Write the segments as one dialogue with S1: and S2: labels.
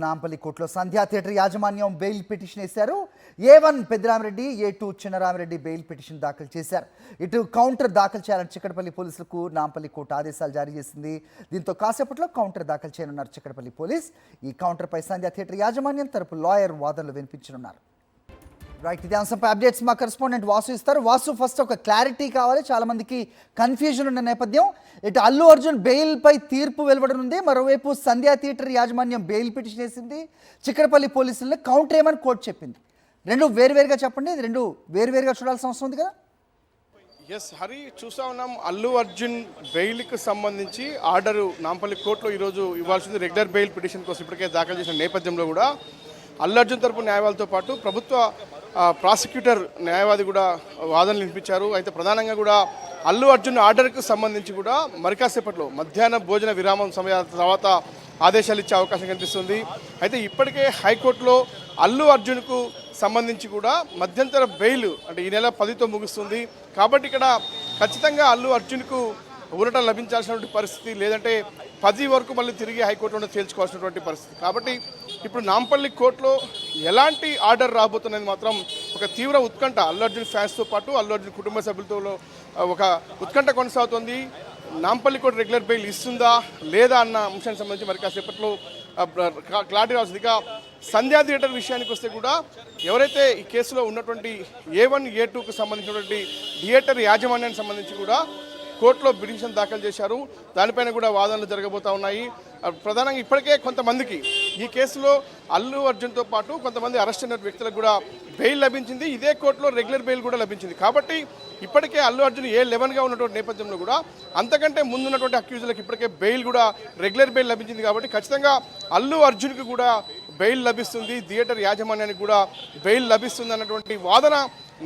S1: నాంపల్లి కోర్టులో సంధ్యా థియేటర్ యాజమాన్యం bail petition వేశారు. A1 పెద్దిరామిరెడ్డి, A2 చిన్నరామిరెడ్డి బెయిల్ పిటిషన్ దాఖలు చేశారు. ఇటు కౌంటర్ దాఖలు చేయాలని చిక్కడపల్లి పోలీసులకు నాంపల్లి కోర్టు ఆదేశాలు జారీ చేసింది. దీంతో కాసేపట్లో కౌంటర్ దాఖలు చేయనున్నారు చిక్కడపల్లి పోలీస్. ఈ కౌంటర్పై సంధ్యా థియేటర్ యాజమాన్యం తరపు లాయర్ వాదనలు వినిపించనున్నారు. రైట్, ఇదే అంశంపై అప్డేట్స్ మా కరెస్పాండెంట్ వాసు ఇస్తారు. వాసు, ఫస్ట్ ఒక క్లారిటీ కావాలి, చాలా మందికి కన్ఫ్యూజన్ ఉన్న నేపథ్యం. ఇటు అల్లు అర్జున్ బెయిల్పై తీర్పు వెలువడనుంది, మరోవైపు సంధ్యా థియేటర్ యాజమాన్యం బెయిల్ పిటిషన్ వేసింది. చిక్కడపల్లి పోలీసులను కౌంటర్ ఏమని కోర్టు చెప్పింది. రెండు వేరువేరుగా చెప్పండి, ఇది రెండు వేరువేరుగా చూడాల్సిన అవసరం ఉంది కదా.
S2: ఎస్ హరి, చూసా ఉన్నాం. అల్లు అర్జున్ బెయిల్కి సంబంధించి ఆర్డరు నాంపల్లి కోర్టులో ఈరోజు ఇవ్వాల్సింది. రెగ్యులర్ బెయిల్ పిటిషన్ కోసం ఇప్పటికే దాఖలు చేసిన నేపథ్యంలో కూడా అల్లు అర్జున్ తరపు న్యాయవాదులతో పాటు ప్రభుత్వ ప్రాసిక్యూటర్ న్యాయవాది కూడా వాదనలు వినిపించారు. అయితే ప్రధానంగా కూడా అల్లు అర్జున్ ఆర్డర్కు సంబంధించి కూడా మరికాసేపట్లో మధ్యాహ్న భోజన విరామం సమయం తర్వాత ఆదేశాలు ఇచ్చే అవకాశం కనిపిస్తుంది. అయితే ఇప్పటికే హైకోర్టులో అల్లు అర్జున్కు సంబంధించి కూడా మధ్యంతర బెయిల్ అంటే ఈ నెల 10తో ముగుస్తుంది. కాబట్టి ఇక్కడ ఖచ్చితంగా అల్లు అర్జున్కు ఊరట లభించాల్సినటువంటి పరిస్థితి, లేదంటే 10 వరకు మళ్ళీ తిరిగి హైకోర్టులో తేల్చుకోవాల్సినటువంటి పరిస్థితి. కాబట్టి ఇప్పుడు నాంపల్లి కోర్టులో ఎలాంటి ఆర్డర్ రాబోతున్నది మాత్రం ఒక తీవ్ర ఉత్కంఠ అల్లు అర్జున్ ఫ్యాన్స్తో పాటు అల్లు అర్జున్ కుటుంబ సభ్యులతో ఒక ఉత్కంఠ కొనసాగుతుంది. నాంపల్లి కోర్టు రెగ్యులర్ బెయిల్ ఇస్తుందా లేదా అన్న అంశానికి సంబంధించి మరి కాసేపట్లో క్లారిటీ రాస్తుంది. ఇక సంధ్యా థియేటర్ విషయానికి వస్తే కూడా ఎవరైతే ఈ కేసులో ఉన్నటువంటి A1, A2కు సంబంధించినటువంటి థియేటర్ యాజమాన్యానికి సంబంధించి కూడా కోర్టులో పిటిషన్ దాఖలు చేశారు. దానిపైన కూడా వాదనలు జరగబోతూ ఉన్నాయి. ప్రధానంగా ఇప్పటికే కొంతమందికి ఈ కేసులో అల్లు అర్జున్తో పాటు కొంతమంది అరెస్ట్ అయిన వ్యక్తులకు కూడా బెయిల్ లభించింది. ఇదే కోర్టులో రెగ్యులర్ బెయిల్ కూడా లభించింది. కాబట్టి ఇప్పటికే అల్లు అర్జున్ A11గా ఉన్నటువంటి నేపథ్యంలో కూడా అంతకంటే ముందున్నటువంటి అక్యూజులకు ఇప్పటికే బెయిల్ కూడా రెగ్యులర్ బెయిల్ లభించింది. కాబట్టి ఖచ్చితంగా అల్లు అర్జున్కి కూడా బెయిల్ లభిస్తుంది, థియేటర్ యాజమాన్యానికి కూడా బెయిల్ లభిస్తుంది అన్నటువంటి వాదన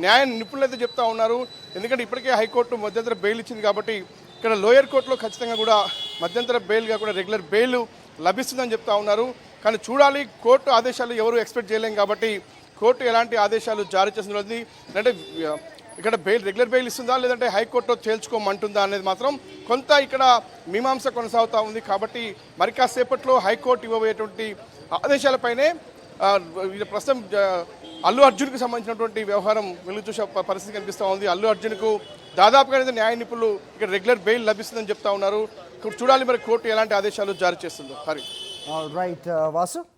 S2: న్యాయ నిపుణులు అయితే చెప్తా ఉన్నారు. ఎందుకంటే ఇప్పటికే హైకోర్టు మధ్యంతర బెయిల్ ఇచ్చింది కాబట్టి ఇక్కడ లోయర్ కోర్టులో ఖచ్చితంగా కూడా మధ్యంతర బెయిల్గా కూడా రెగ్యులర్ బెయిల్ లభిస్తుందని చెప్తా ఉన్నారు. కానీ చూడాలి, కోర్టు ఆదేశాలు ఎవరు ఎక్స్పెక్ట్ చేయలేం కాబట్టి కోర్టు ఎలాంటి ఆదేశాలు జారీ చేస్తుంది అంటే ఇక్కడ బెయిల్ రెగ్యులర్ బెయిల్ ఇస్తుందా లేదంటే హైకోర్టులో తేల్చుకోమంటుందా అనేది మాత్రం కొంత ఇక్కడ మీమాంస కొనసాగుతూ ఉంది. కాబట్టి మరి కాసేపట్లో హైకోర్టు ఇవ్వబోయేటువంటి ఆదేశాలపైనే ప్రస్తుతం అల్లు అర్జున్కి సంబంధించినటువంటి వ్యవహారం వెలుగు చూసే పరిస్థితి కనిపిస్తూ ఉంది. అల్లు అర్జున్కు దాదాపుగా న్యాయ నిపుణులు ఇక్కడ రెగ్యులర్ బెయిల్ లభిస్తుందని చెప్తా ఉన్నారు. చూడాలి మరి కోర్టు ఎలాంటి ఆదేశాలు జారీ చేస్తుందో. హరి
S1: రైట్ వాసు.